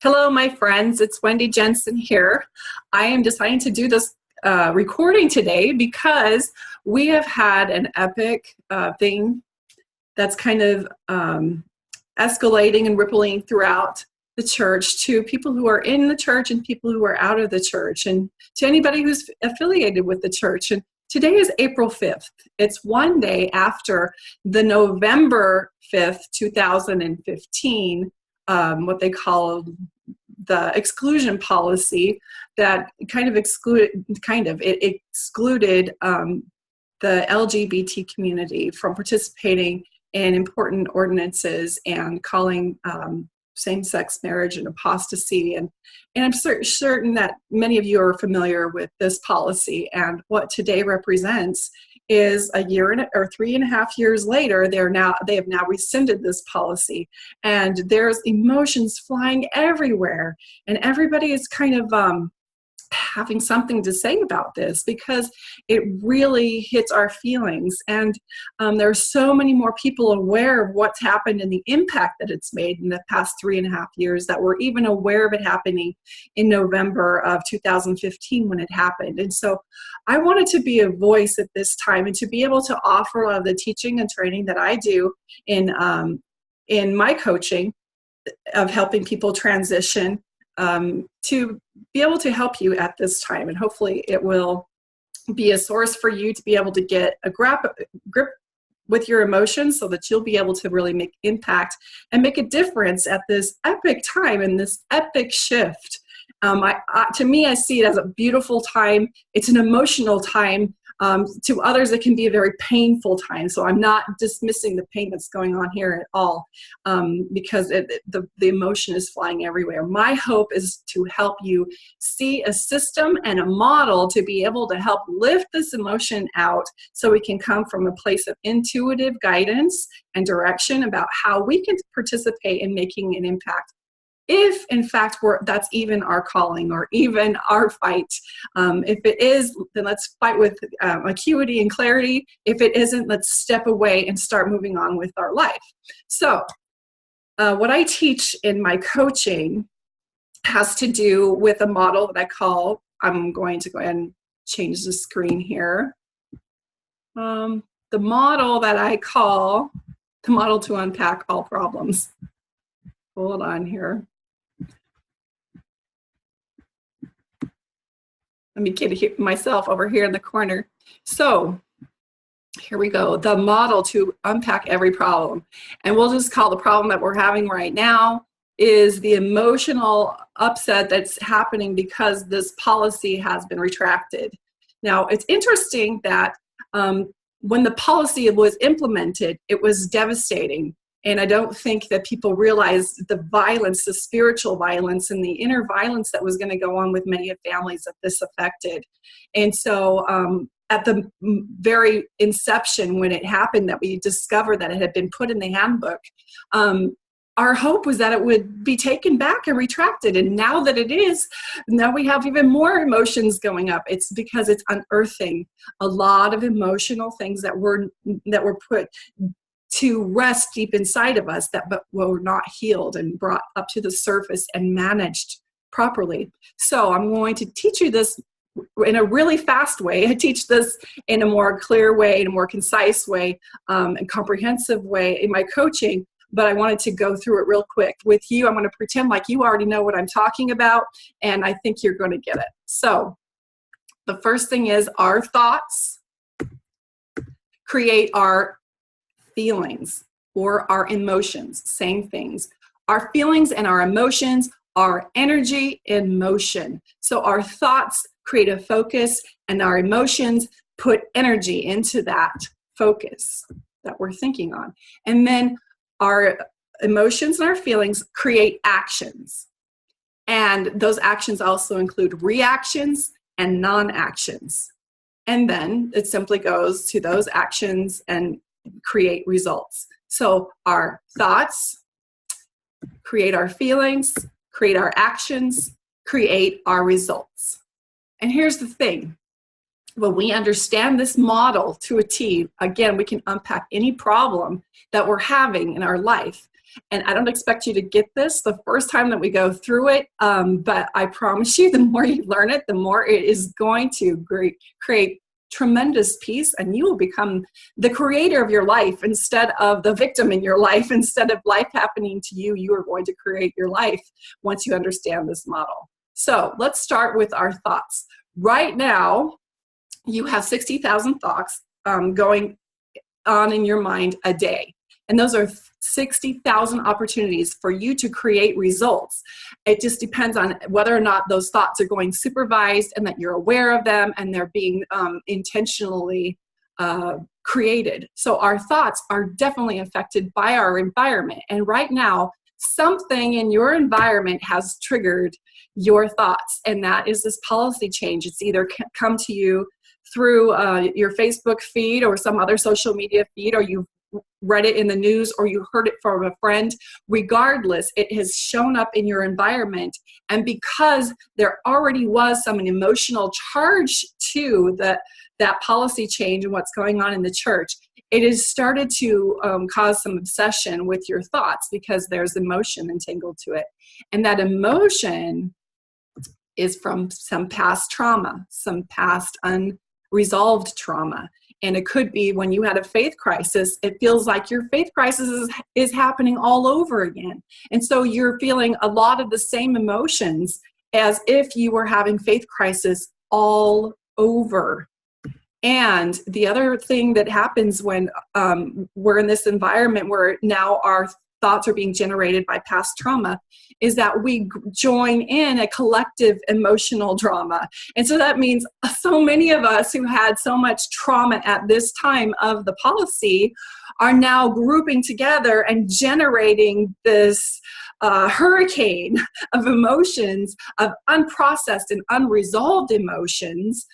Hello, my friends. It's Wendi Jensen here. I am deciding to do this recording today because we have had an epic thing that's kind of escalating and rippling throughout the church to people who are in the church and people who are out of the church and to anybody who's affiliated with the church. And today is April 5th. It's one day after the November 5th, 2015, what they call the exclusion policy that excluded the LGBT community from participating in important ordinances and calling same-sex marriage and apostasy. And I'm certain that many of you are familiar with this policy, and what today represents is a year or 3.5 years later, they have now rescinded this policy, and there's emotions flying everywhere, and everybody is kind of having something to say about this because it really hits our feelings. And there are so many more people aware of what's happened and the impact that it's made in the past 3.5 years that were even aware of it happening in November of 2015 when it happened. And so I wanted to be a voice at this time and to be able to offer a lot of the teaching and training that I do in my coaching of helping people transition to be able to help you at this time. And hopefully it will be a source for you to be able to get a grip with your emotions so that you'll be able to really make impact and make a difference at this epic time and this epic shift. To me, I see it as a beautiful time. It's an emotional time. To others, it can be a very painful time. So I'm not dismissing the pain that's going on here at all because the emotion is flying everywhere. My hope is to help you see a system and a model to be able to help lift this emotion out so we can come from a place of intuitive guidance and direction about how we can participate in making an impact. If, in fact, that's even our calling or even our fight. If it is, then let's fight with acuity and clarity. If it isn't, let's step away and start moving on with our life. So what I teach in my coaching has to do with a model that I call, I'm going to go ahead and change the screen here. The model that I call the model to unpack all problems. Hold on here. Let me get myself over here in the corner. So here we go. The model to unpack every problem. And we'll just call the problem that we're having right now is the emotional upset that's happening because this policy has been retracted. Now, it's interesting that when the policy was implemented, it was devastating. And I don't think that people realized the violence, the spiritual violence and the inner violence that was going to go on with many families that this affected. And so at the very inception when it happened that we discovered that it had been put in the handbook, our hope was that it would be taken back and retracted. And now that it is, now we have even more emotions going up. It's because it's unearthing a lot of emotional things that were put to rest deep inside of us that were not healed and brought up to the surface and managed properly. So I'm going to teach you this in a really fast way. I teach this in a more clear way, in a more concise way, and comprehensive way in my coaching, but I wanted to go through it real quick with you. I'm going to pretend like you already know what I'm talking about, and I think you're going to get it. So the first thing is our thoughts create our feelings or our emotions, same things. Our feelings and our emotions are energy in motion. So our thoughts create a focus and our emotions put energy into that focus that we're thinking on. And then our emotions and our feelings create actions. And those actions also include reactions and non-actions. And then it simply goes to those actions and create results. So our thoughts create our feelings, create our actions, create our results. And here's the thing. When we understand this model to a T, again, we can unpack any problem that we're having in our life. And I don't expect you to get this the first time that we go through it, but I promise you, the more you learn it, the more it is going to create tremendous peace, and you will become the creator of your life instead of the victim in your life. Instead of life happening to you, you are going to create your life once you understand this model. So let's start with our thoughts. Right now, you have 60,000 thoughts going on in your mind a day. And those are 60,000 opportunities for you to create results. It just depends on whether or not those thoughts are going supervised and that you're aware of them and they're being intentionally created. So our thoughts are definitely affected by our environment. And right now, something in your environment has triggered your thoughts. And that is this policy change. It's either come to you through your Facebook feed or some other social media feed, or you've read it in the news, or you heard it from a friend. Regardless, it has shown up in your environment. And because there already was some emotional charge to that policy change and what's going on in the church, it has started to cause some obsession with your thoughts because there's emotion entangled to it. And that emotion is from some past trauma, some past unresolved trauma. And it could be when you had a faith crisis, it feels like your faith crisis is happening all over again. And so you're feeling a lot of the same emotions as if you were having faith crisis all over. And the other thing that happens when we're in this environment where now our thoughts are being generated by past trauma is that we join in a collective emotional drama. And so that means so many of us who had so much trauma at this time of the policy are now grouping together and generating this hurricane of emotions, of unprocessed and unresolved emotions,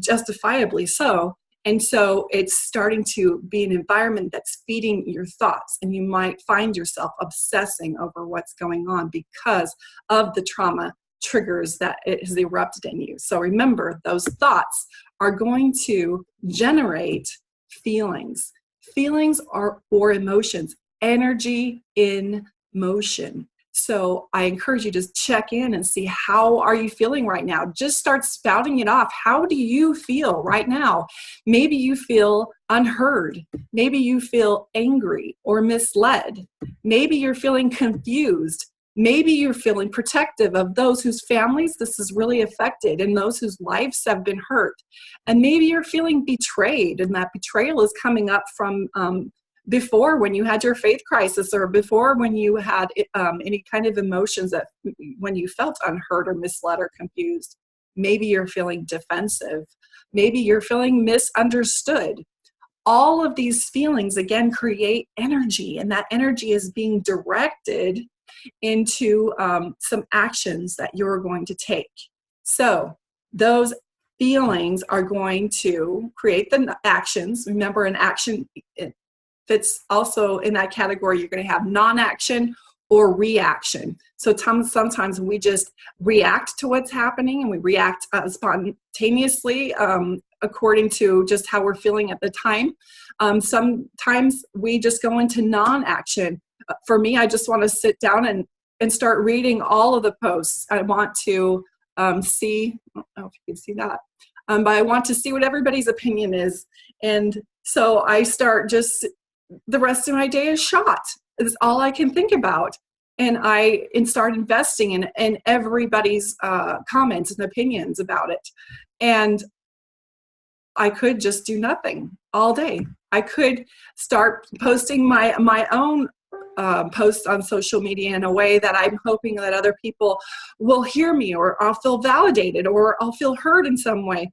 justifiably so. And so it's starting to be an environment that's feeding your thoughts, and you might find yourself obsessing over what's going on because of the trauma triggers that it has erupted in you. So remember, those thoughts are going to generate feelings. Feelings are or emotions, energy in motion. So I encourage you to check in and see, how are you feeling right now? Just start spouting it off. How do you feel right now? Maybe you feel unheard. Maybe you feel angry or misled. Maybe you're feeling confused. Maybe you're feeling protective of those whose families this is really affected and those whose lives have been hurt. And maybe you're feeling betrayed, and that betrayal is coming up from before when you had your faith crisis, or before when you had any kind of emotions that when you felt unheard or misled or confused. Maybe you're feeling defensive. Maybe you're feeling misunderstood. All of these feelings, again, create energy, and that energy is being directed into some actions that you're going to take. So those feelings are going to create the actions. Remember, an action fits also in that category. You're going to have non-action or reaction. So sometimes we just react to what's happening, and we react spontaneously according to just how we're feeling at the time. Sometimes we just go into non-action. For me, I just want to sit down and start reading all of the posts. I want to see, I don't know if you can see that, but I want to see what everybody's opinion is. And so I start just, the rest of my day is shot. It's all I can think about. And I start investing in everybody's comments and opinions about it. And I could just do nothing all day. I could start posting my own posts on social media in a way that I'm hoping that other people will hear me, or I'll feel validated, or I'll feel heard in some way,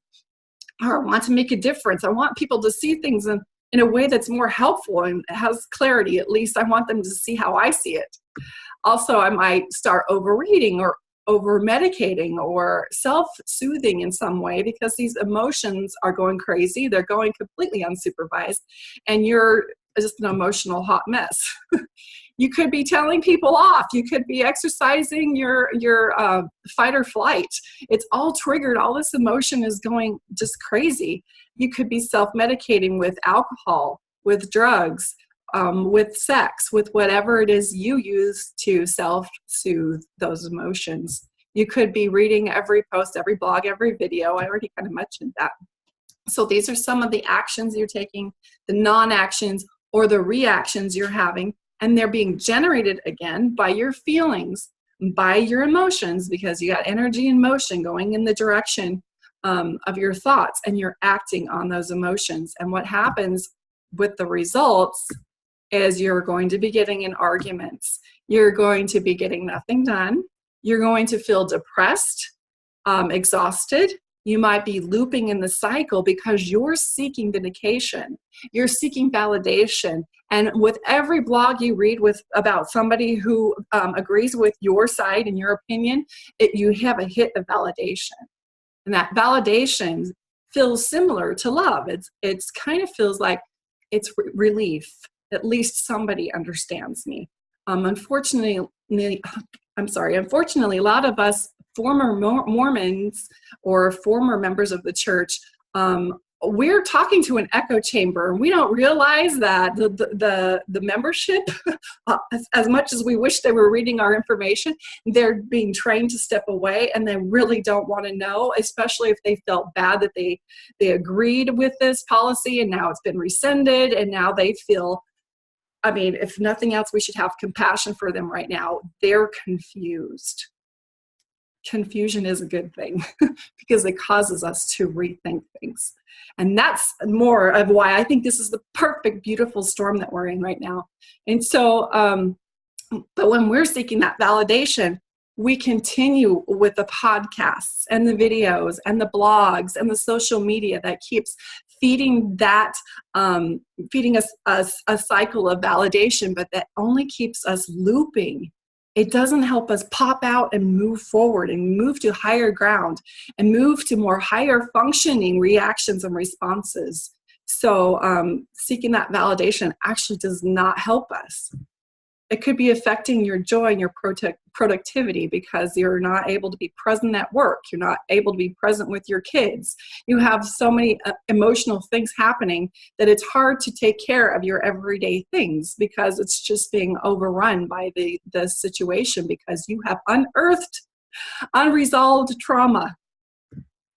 or I want to make a difference. I want people to see things in a way that's more helpful and has clarity. At least I want them to see how I see it. Also, I might start overreading or over-medicating or self-soothing in some way, because these emotions are going crazy. They're going completely unsupervised, and you're just an emotional hot mess. You could be telling people off. You could be exercising your fight or flight. It's all triggered. All this emotion is going just crazy. You could be self-medicating with alcohol, with drugs, with sex, with whatever it is you use to self-soothe those emotions. You could be reading every post, every blog, every video. I already kind of mentioned that. So these are some of the actions you're taking, the non-actions or the reactions you're having, and they're being generated again by your feelings, by your emotions, because you got energy and motion going in the direction of your thoughts, and you're acting on those emotions. And what happens with the results is you're going to be getting in arguments. You're going to be getting nothing done. You're going to feel depressed, exhausted. You might be looping in the cycle because you're seeking vindication. You're seeking validation. And with every blog you read about somebody who agrees with your side and your opinion, you have a hit of validation. And that validation feels similar to love. It's kind of feels like it's relief. At least somebody understands me. Unfortunately, a lot of us former Mormons or former members of the church, we're talking to an echo chamber. We don't realize that the membership, as much as we wish they were reading our information, they're being trained to step away, and they really don't want to know, especially if they felt bad that they agreed with this policy and now it's been rescinded, and now they feel, I mean, if nothing else, we should have compassion for them right now. They're confused. Confusion is a good thing because it causes us to rethink things. And that's more of why I think this is the perfect, beautiful storm that we're in right now. And so, but when we're seeking that validation, we continue with the podcasts and the videos and the blogs and the social media that keeps feeding that, feeding us a cycle of validation, but that only keeps us looping. It doesn't help us pop out and move forward and move to higher ground and move to more higher functioning reactions and responses. So seeking that validation actually does not help us. It could be affecting your joy and your productivity because you're not able to be present at work. You're not able to be present with your kids. You have so many emotional things happening that it's hard to take care of your everyday things because it's just being overrun by the situation because you have unearthed unresolved trauma.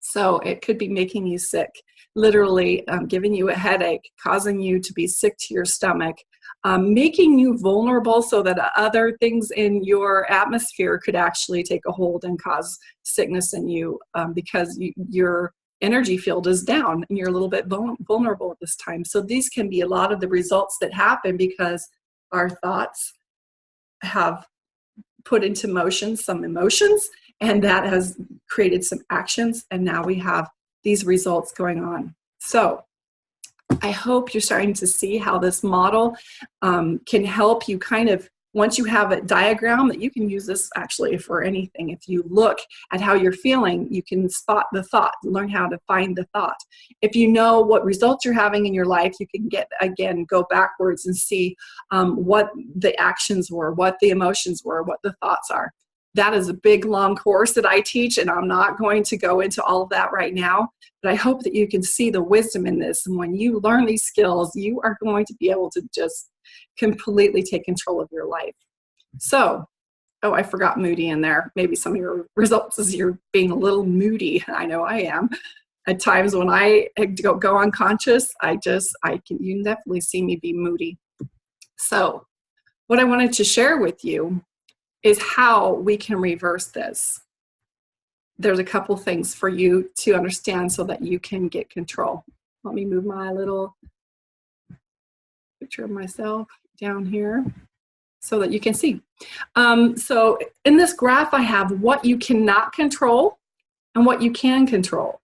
So it could be making you sick, literally giving you a headache, causing you to be sick to your stomach, making you vulnerable so that other things in your atmosphere could actually take a hold and cause sickness in you because your energy field is down and you're a little bit vulnerable at this time. So these can be a lot of the results that happen because our thoughts have put into motion some emotions, and that has created some actions, and now we have these results going on. So I hope you're starting to see how this model can help you kind of, once you have a diagram that you can use this actually for anything. If you look at how you're feeling, you can spot the thought, learn how to find the thought. If you know what results you're having in your life, you can go backwards and see what the actions were, what the emotions were, what the thoughts are. That is a big, long course that I teach, and I'm not going to go into all of that right now, but I hope that you can see the wisdom in this. And when you learn these skills, you are going to be able to just completely take control of your life. So, oh, I forgot moody in there. Maybe some of your results is you're being a little moody. I know I am. At times when I go unconscious, you can definitely see me be moody. So what I wanted to share with you is how we can reverse this. There's a couple things for you to understand so that you can get control. Let me move my little picture of myself down here so that you can see. So in this graph, I have what you cannot control and what you can control.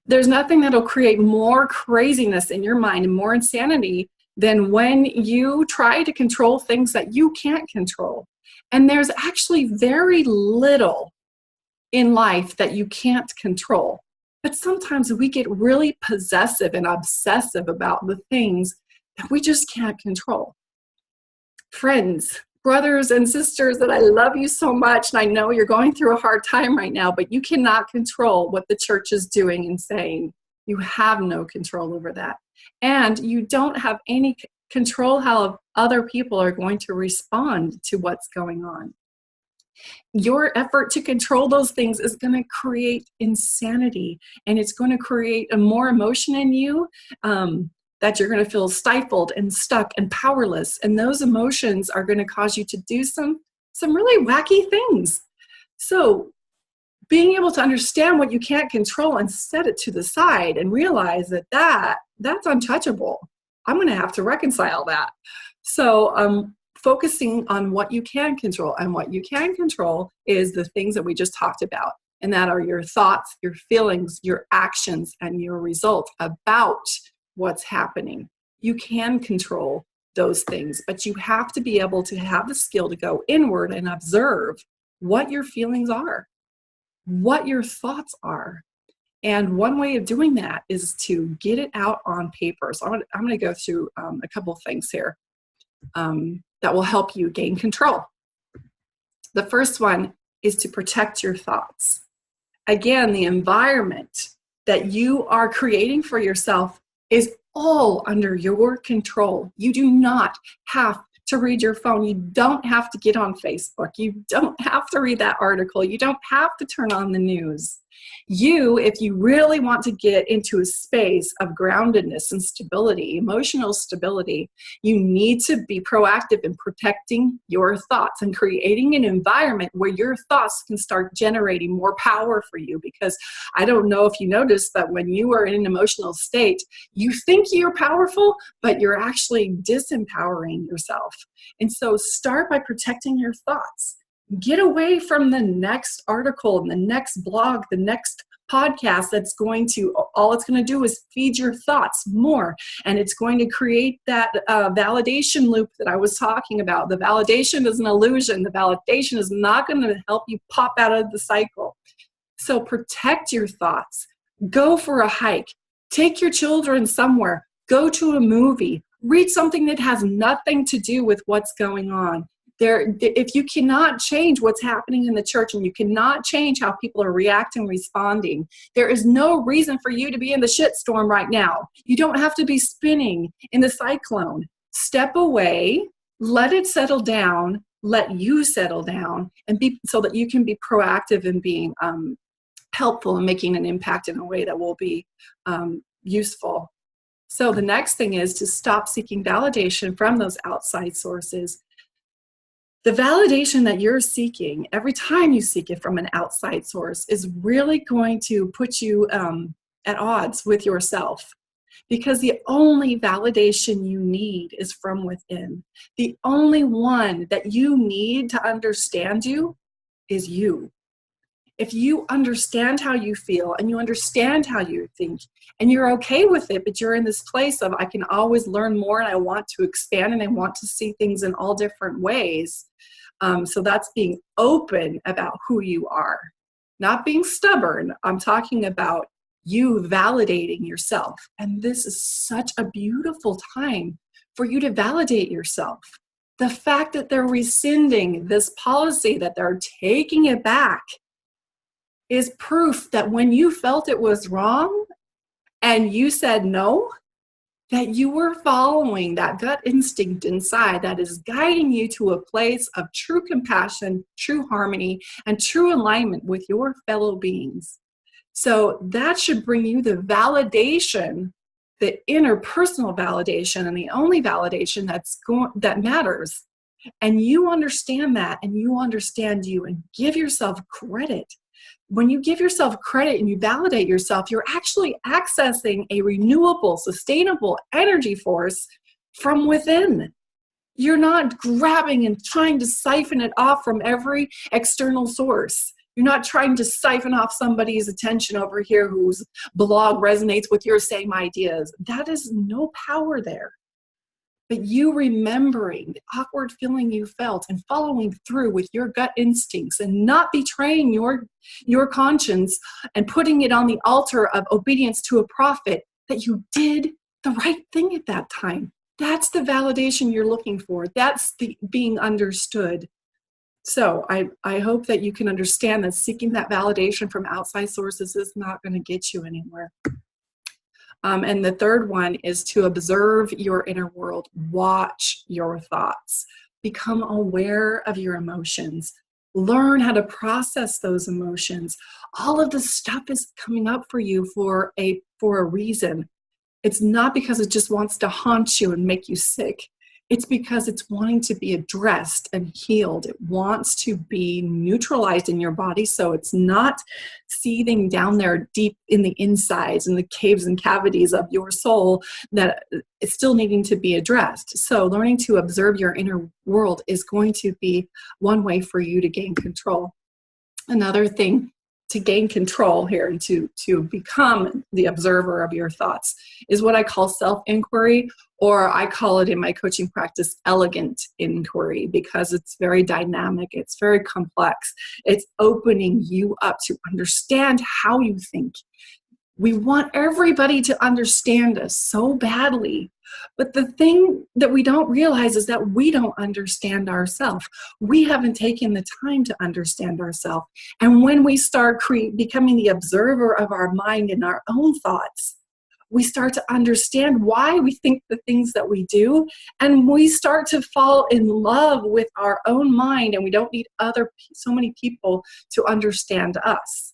There's nothing that'll create more craziness in your mind and more insanity than when you try to control things that you can't control. And there's actually very little in life that you can't control. But sometimes we get really possessive and obsessive about the things that we just can't control. Friends, brothers and sisters, that I love you so much, and I know you're going through a hard time right now, but you cannot control what the church is doing and saying. You have no control over that. And you don't have any control how other people are going to respond to what's going on. Your effort to control those things is going to create insanity, and it's going to create a more emotion in you, that you're going to feel stifled and stuck and powerless. And those emotions are going to cause you to do some really wacky things. So being able to understand what you can't control and set it to the side and realize that that's untouchable. I'm going to have to reconcile that. So focusing on what you can control, and what you can control is the things that we just talked about. And that are your thoughts, your feelings, your actions, and your results about what's happening. You can control those things, but you have to be able to have the skill to go inward and observe what your feelings are, what your thoughts are. And one way of doing that is to get it out on paper. So I'm going to go through a couple of things here that will help you gain control. The first one is to protect your thoughts. Again, the environment that you are creating for yourself is all under your control. You do not have to read your phone. You don't have to get on Facebook. You don't have to read that article. You don't have to turn on the news. You, if you really want to get into a space of groundedness and stability, emotional stability, you need to be proactive in protecting your thoughts and creating an environment where your thoughts can start generating more power for you. Because I don't know if you noticed that when you are in an emotional state, you think you're powerful, but you're actually disempowering yourself. And so start by protecting your thoughts. Get away from the next article and the next blog, the next podcast that's going to, all it's going to do is feed your thoughts more. And it's going to create that validation loop that I was talking about. The validation is an illusion. The validation is not going to help you pop out of the cycle. So protect your thoughts. Go for a hike. Take your children somewhere. Go to a movie. Read something that has nothing to do with what's going on. If you cannot change what's happening in the church, and you cannot change how people are reacting, responding, there is no reason for you to be in the shitstorm right now. You don't have to be spinning in the cyclone. Step away, let it settle down, let you settle down, and so that you can be proactive in being helpful and making an impact in a way that will be useful. So the next thing is to stop seeking validation from those outside sources. The validation that you're seeking, every time you seek it from an outside source, is really going to put you at odds with yourself. Because the only validation you need is from within. The only one that you need to understand you is you. If you understand how you feel and you understand how you think and you're okay with it, but you're in this place of, I can always learn more and I want to expand and I want to see things in all different ways. So that's being open about who you are, not being stubborn. I'm talking about you validating yourself. And this is such a beautiful time for you to validate yourself. The fact that they're rescinding this policy, that they're taking it back, is proof that when you felt it was wrong and you said no, that you were following that gut instinct inside that is guiding you to a place of true compassion, true harmony, and true alignment with your fellow beings. So that should bring you the validation, the interpersonal validation, and the only validation that matters. And you understand that, and you understand you, and give yourself credit. When you give yourself credit and you validate yourself, you're actually accessing a renewable, sustainable energy force from within. You're not grabbing and trying to siphon it off from every external source. You're not trying to siphon off somebody's attention over here whose blog resonates with your same ideas. That is no power there. But you remembering the awkward feeling you felt and following through with your gut instincts and not betraying your conscience and putting it on the altar of obedience to a prophet, that you did the right thing at that time. That's the validation you're looking for. That's the being understood. So I hope that you can understand that seeking that validation from outside sources is not going to get you anywhere. And the third one is to observe your inner world, watch your thoughts, become aware of your emotions, learn how to process those emotions. All of this stuff is coming up for you for a reason. It's not because it just wants to haunt you and make you sick. It's because it's wanting to be addressed and healed. It wants to be neutralized in your body so it's not seething down there deep in the insides, in the caves and cavities of your soul, that it's still needing to be addressed. So learning to observe your inner world is going to be one way for you to gain control. Another thing to gain control here and to become the observer of your thoughts is what I call self-inquiry, or I call it in my coaching practice elegant inquiry, because it's very dynamic, it's very complex. It's opening you up to understand how you think. We want everybody to understand us so badly. But the thing that we don't realize is that we don't understand ourselves. We haven't taken the time to understand ourselves. And when we start becoming the observer of our mind and our own thoughts, we start to understand why we think the things that we do. And we start to fall in love with our own mind. And we don't need so many people to understand us.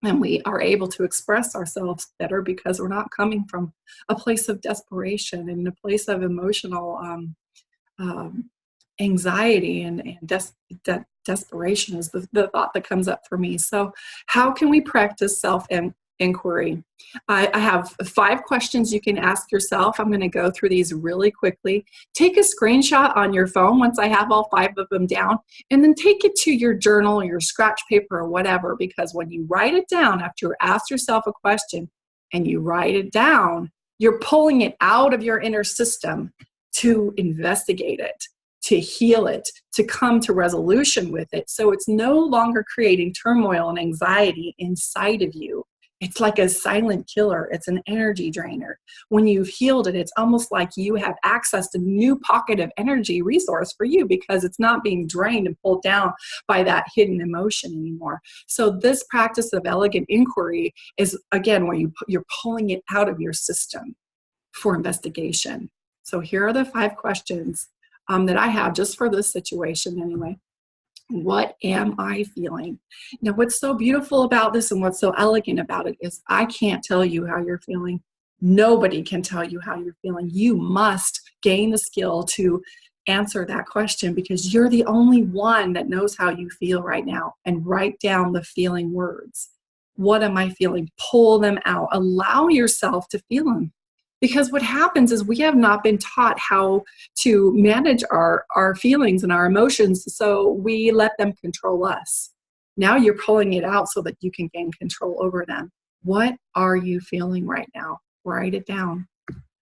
And we are able to express ourselves better because we're not coming from a place of desperation and a place of emotional anxiety and desperation is the thought that comes up for me. So how can we practice self-inquiry? I have 5 questions you can ask yourself. I'm going to go through these really quickly. Take a screenshot on your phone once I have all 5 of them down, and then take it to your journal or your scratch paper or whatever, because when you write it down after you ask yourself a question and you write it down, you're pulling it out of your inner system to investigate it, to heal it, to come to resolution with it. So it's no longer creating turmoil and anxiety inside of you. It's like a silent killer. It's an energy drainer. When you've healed it, it's almost like you have access to a new pocket of energy resource for you, because it's not being drained and pulled down by that hidden emotion anymore. So this practice of elegant inquiry is, again, where you're pulling it out of your system for investigation. So here are the 5 questions that I have just for this situation anyway. What am I feeling? Now, what's so beautiful about this and what's so elegant about it is I can't tell you how you're feeling. Nobody can tell you how you're feeling. You must gain the skill to answer that question, because you're the only one that knows how you feel right now. And write down the feeling words. What am I feeling? Pull them out. Allow yourself to feel them. Because what happens is we have not been taught how to manage our feelings and our emotions, so we let them control us. Now you're pulling it out so that you can gain control over them. What are you feeling right now? Write it down.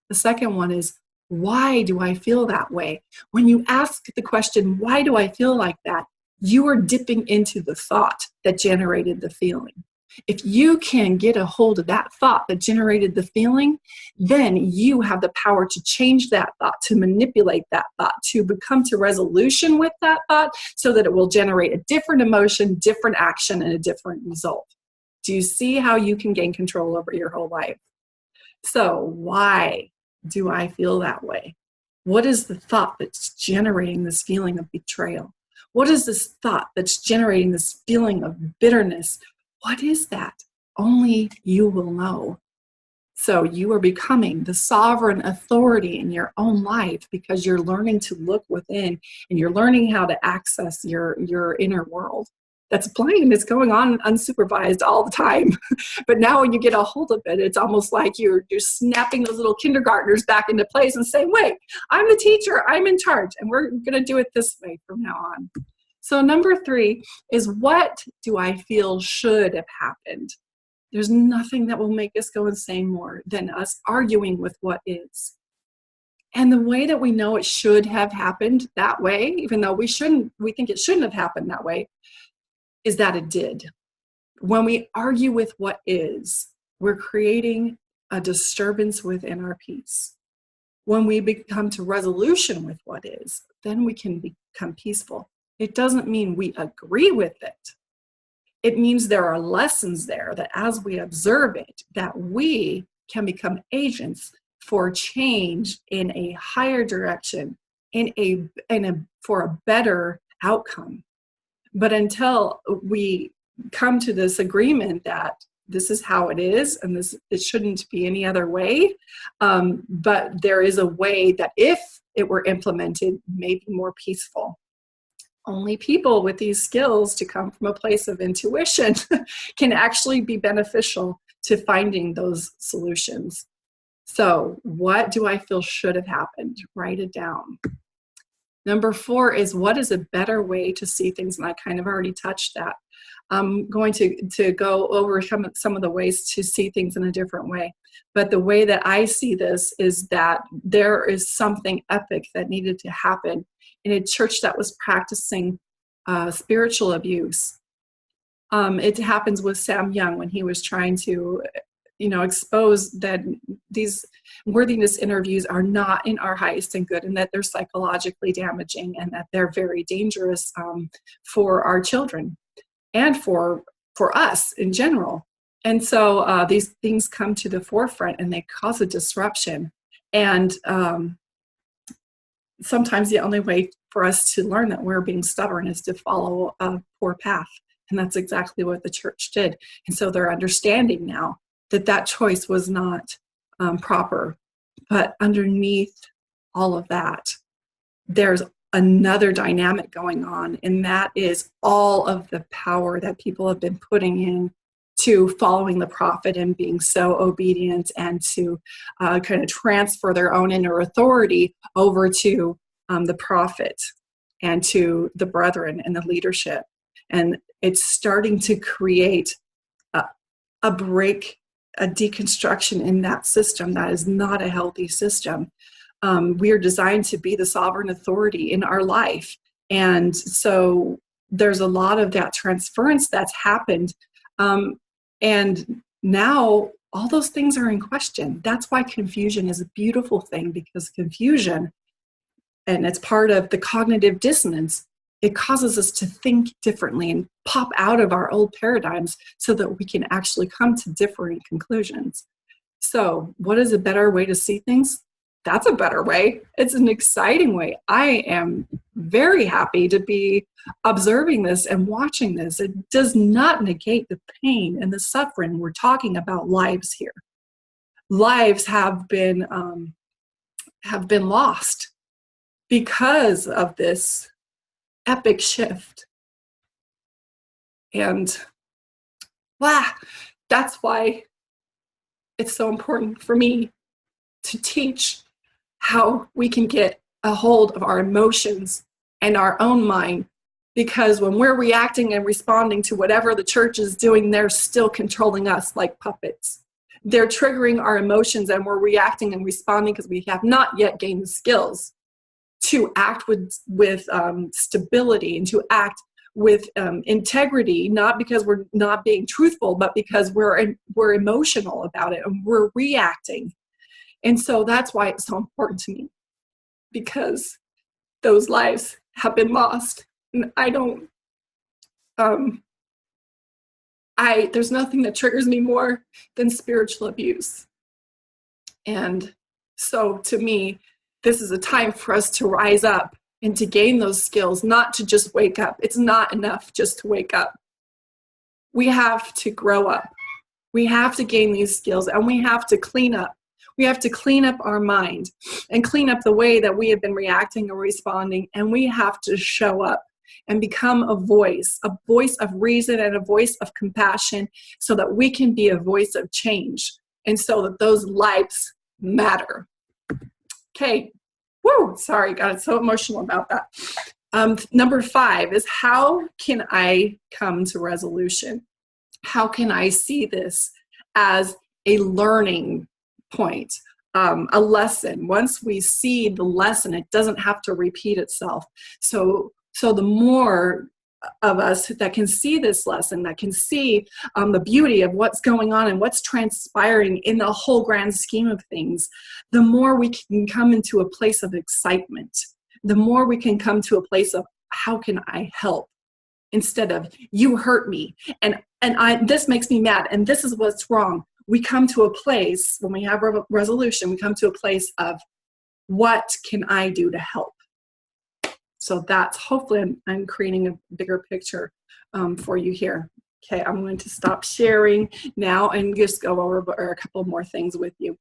The second one is, why do I feel that way? When you ask the question, why do I feel like that? You are dipping into the thought that generated the feeling. If you can get a hold of that thought that generated the feeling, then you have the power to change that thought, to manipulate that thought, to become to resolution with that thought so that it will generate a different emotion, different action, and a different result. Do you see how you can gain control over your whole life? So why do I feel that way? What is the thought that's generating this feeling of betrayal? What is this thought that's generating this feeling of bitterness? What is that? Only you will know. So you are becoming the sovereign authority in your own life, because you're learning to look within and you're learning how to access your inner world. That's playing, it's going on unsupervised all the time. But now when you get a hold of it, it's almost like you're snapping those little kindergartners back into place and saying, wait, I'm the teacher, I'm in charge, and we're going to do it this way from now on. So number 3 is, what do I feel should have happened? There's nothing that will make us go insane more than us arguing with what is. And the way that we know it should have happened that way, even though we think it shouldn't have happened that way, is that it did. When we argue with what is, we're creating a disturbance within our peace. When we become to resolution with what is, then we can become peaceful. It doesn't mean we agree with it. It means there are lessons there that as we observe it, that we can become agents for change in a higher direction, for a better outcome. But until we come to this agreement that this is how it is, and it shouldn't be any other way, but there is a way that, if it were implemented, may be more peaceful. Only people with these skills to come from a place of intuition can actually be beneficial to finding those solutions. So, what do I feel should have happened? Write it down. Number 4 is, what is a better way to see things? And I kind of already touched that. I'm going to go over some of the ways to see things in a different way. But the way that I see this is that there is something epic that needed to happen in a church that was practicing spiritual abuse. It happens with Sam Young when he was trying to expose that these worthiness interviews are not in our highest and good, and that they're psychologically damaging, and that they're very dangerous for our children and for us in general. And so these things come to the forefront and they cause a disruption. And sometimes the only way for us to learn that we're being stubborn is to follow a poor path. And that's exactly what the church did. And so they're understanding now that choice was not proper. But underneath all of that, there's another dynamic going on, and that is all of the power that people have been putting in to following the prophet and being so obedient, and to kind of transfer their own inner authority over to the prophet and to the brethren and the leadership. And it's starting to create a break, a deconstruction in that system that is not a healthy system. We are designed to be the sovereign authority in our life. And so there's a lot of that transference that's happened. And now all those things are in question. That's why confusion is a beautiful thing, because confusion, and it's part of the cognitive dissonance, it causes us to think differently and pop out of our old paradigms so that we can actually come to differing conclusions. So what is a better way to see things? That's a better way. It's an exciting way. I am very happy to be observing this and watching this. It does not negate the pain and the suffering. We're talking about lives here. Lives have been lost because of this epic shift. And that's why it's so important for me to teach how we can get a hold of our emotions and our own mind. Because when we're reacting and responding to whatever the church is doing, they're still controlling us like puppets. They're triggering our emotions, and we're reacting and responding because we have not yet gained the skills to act with stability, and to act with integrity, not because we're not being truthful, but because we're emotional about it and we're reacting. And so that's why it's so important to me, because those lives have been lost. And there's nothing that triggers me more than spiritual abuse. And so to me, this is a time for us to rise up and to gain those skills, not to just wake up. It's not enough just to wake up. We have to grow up. We have to gain these skills, and we have to clean up. We have to clean up our mind and clean up the way that we have been reacting or responding, and we have to show up and become a voice of reason and a voice of compassion, so that we can be a voice of change, and so that those lives matter. Okay. Woo! Sorry, got so emotional about that. Number 5 is, how can I come to resolution? How can I see this as a learning point, a lesson? Once we see the lesson, it doesn't have to repeat itself. So the more of us that can see this lesson, that can see the beauty of what's going on and what's transpiring in the whole grand scheme of things, the more we can come into a place of excitement, the more we can come to a place of, how can I help? Instead of, you hurt me, and this makes me mad, and this is what's wrong. we come to a place, when we have resolution, we come to a place of, what can I do to help? So that's, hopefully I'm creating a bigger picture for you here. Okay, I'm going to stop sharing now and just go over a couple more things with you.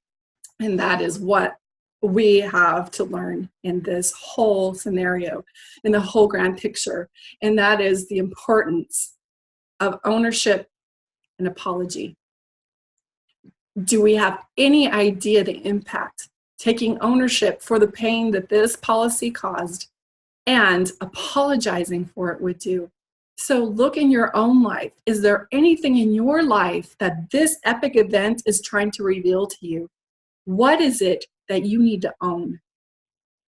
And that is what we have to learn in this whole scenario, in the whole grand picture. And that is the importance of ownership and apology. Do we have any idea the impact taking ownership for the pain that this policy caused and apologizing for it would do? So look in your own life. Is there anything in your life that this epic event is trying to reveal to you? What is it that you need to own?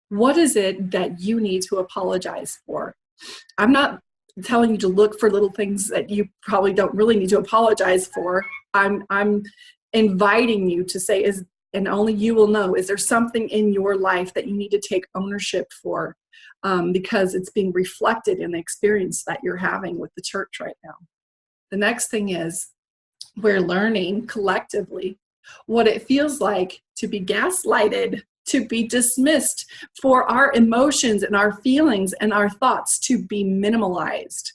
What is it that you need to apologize for? I'm not telling you to look for little things that you probably don't really need to apologize for. I'm inviting you to say, and only you will know, is there something in your life that you need to take ownership for? Because it's being reflected in the experience that you're having with the church right now. The next thing is, we're learning collectively what it feels like to be gaslighted, to be dismissed, for our emotions and our feelings and our thoughts to be minimalized.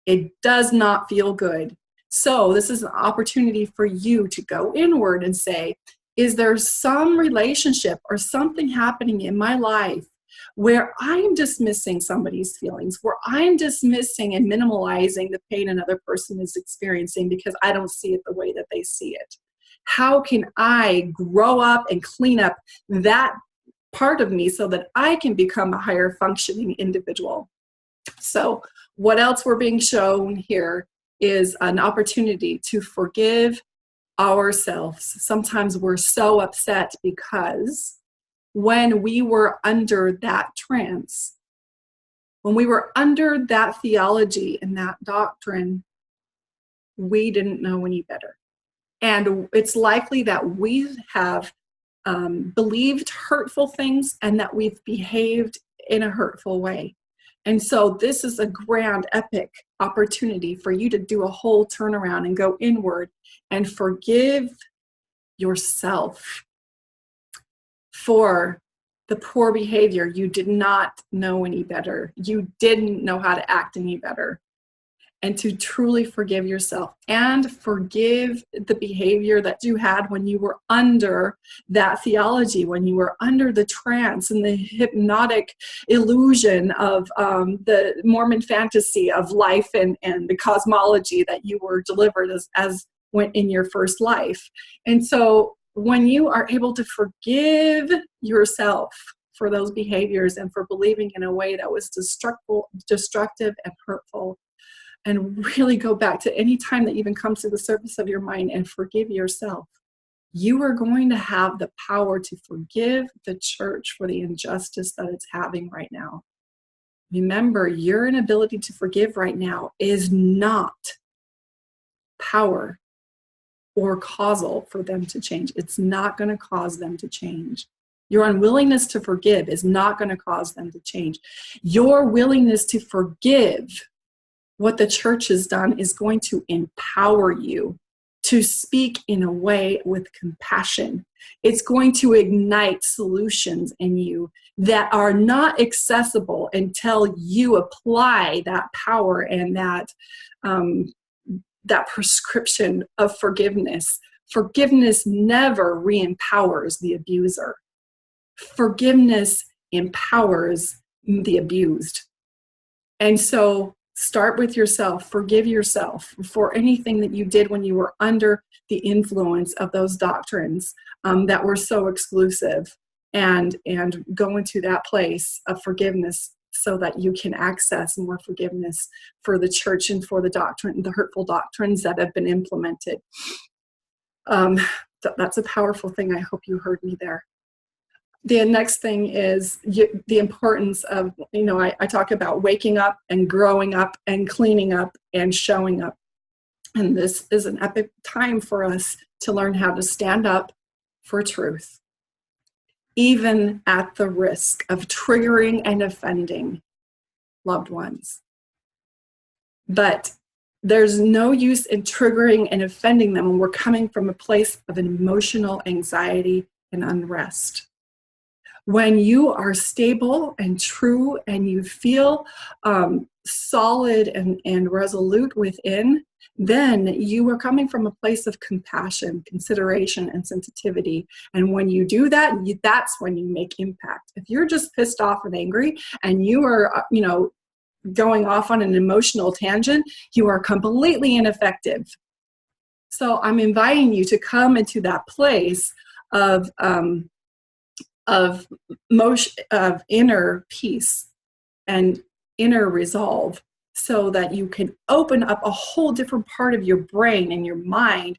It does not feel good. So this is an opportunity for you to go inward and say, is there some relationship or something happening in my life where I'm dismissing somebody's feelings, where I'm dismissing and minimalizing the pain another person is experiencing because I don't see it the way that they see it? How can I grow up and clean up that part of me so that I can become a higher functioning individual? So what else we're being shown here is an opportunity to forgive ourselves. Sometimes we're so upset because when we were under that trance, when we were under that theology and that doctrine, we didn't know any better. And it's likely that we have believed hurtful things and that we've behaved in a hurtful way. And so this is a grand, epic opportunity for you to do a whole turnaround and go inward and forgive yourself for the poor behavior. You did not know any better. You didn't know how to act any better. And to truly forgive yourself and forgive the behavior that you had when you were under that theology, when you were under the trance and the hypnotic illusion of the Mormon fantasy of life and the cosmology that you were delivered as went in your first life. And so when you are able to forgive yourself for those behaviors and for believing in a way that was destructive and hurtful, and really go back to any time that even comes to the surface of your mind and forgive yourself, you are going to have the power to forgive the church for the injustice that it's having right now. Remember, your inability to forgive right now is not power or causal for them to change. It's not going to cause them to change. Your unwillingness to forgive is not going to cause them to change. Your willingness to forgive what the church has done is going to empower you to speak in a way with compassion. It's going to ignite solutions in you that are not accessible until you apply that power and that prescription of forgiveness. Forgiveness never re-empowers the abuser. Forgiveness empowers the abused. And so start with yourself. Forgive yourself for anything that you did when you were under the influence of those doctrines that were so exclusive, and go into that place of forgiveness so that you can access more forgiveness for the church and for the doctrine, the hurtful doctrines that have been implemented. That's a powerful thing. I hope you heard me there. The next thing is the importance of, I talk about waking up and growing up and cleaning up and showing up. And this is an epic time for us to learn how to stand up for truth, even at the risk of triggering and offending loved ones. But There's no use in triggering and offending them when we're coming from a place of emotional anxiety and unrest. When you are stable and true and you feel solid and resolute within, then you are coming from a place of compassion, consideration, and sensitivity. And when you do that, that's when you make impact. If you're just pissed off and angry and you are, going off on an emotional tangent, you are completely ineffective. So I'm inviting you to come into that place of inner peace and inner resolve, so that you can open up a whole different part of your brain and your mind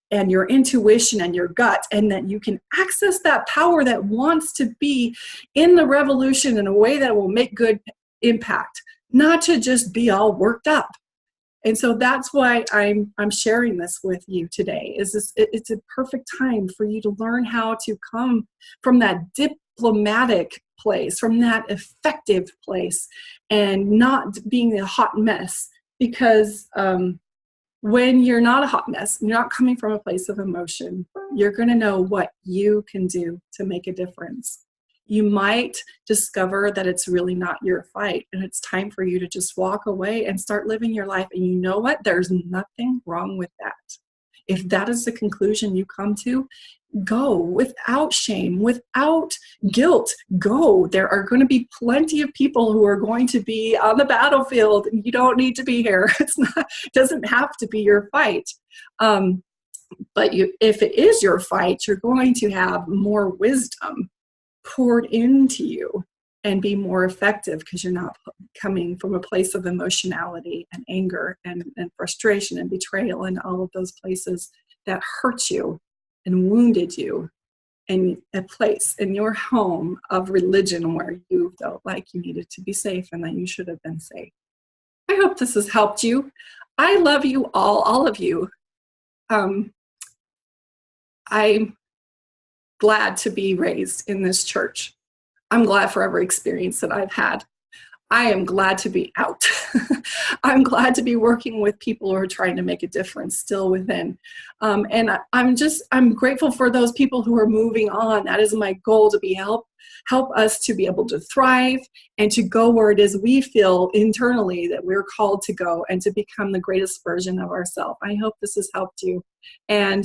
and your intuition and your gut, and that you can access that power that wants to be in the revolution in a way that will make good impact, not to just be all worked up. And so that's why I'm sharing this with you today. It's a perfect time for you to learn how to come from that diplomatic place, from that effective place, and not being a hot mess. Because when you're not a hot mess, you're not coming from a place of emotion, you're going to know what you can do to make a difference. You might discover that it's really not your fight, and it's time for you to just walk away and start living your life. And you know what? There's nothing wrong with that. If that is the conclusion you come to, go without shame, without guilt. Go. There are going to be plenty of people who are going to be on the battlefield. You don't need to be here. It doesn't have to be your fight. But if it is your fight, you're going to have more wisdom poured into you and be more effective, because you're not coming from a place of emotionality and anger and frustration and betrayal and all of those places that hurt you and wounded you, in a place in your home of religion where you felt like you needed to be safe and that you should have been safe. I hope this has helped you. I love you all of you. I'm glad to be raised in this church. I'm glad for every experience that I've had. I am glad to be out. I'm glad to be working with people who are trying to make a difference still within. And I'm grateful for those people who are moving on. That is my goal, to be help us to be able to thrive and to go where it is we feel internally that we're called to go, and to become the greatest version of ourselves. I hope this has helped you. And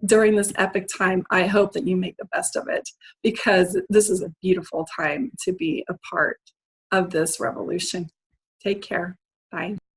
during this epic time, I hope that you make the best of it, because this is a beautiful time to be a part of this revolution. Take care. Bye.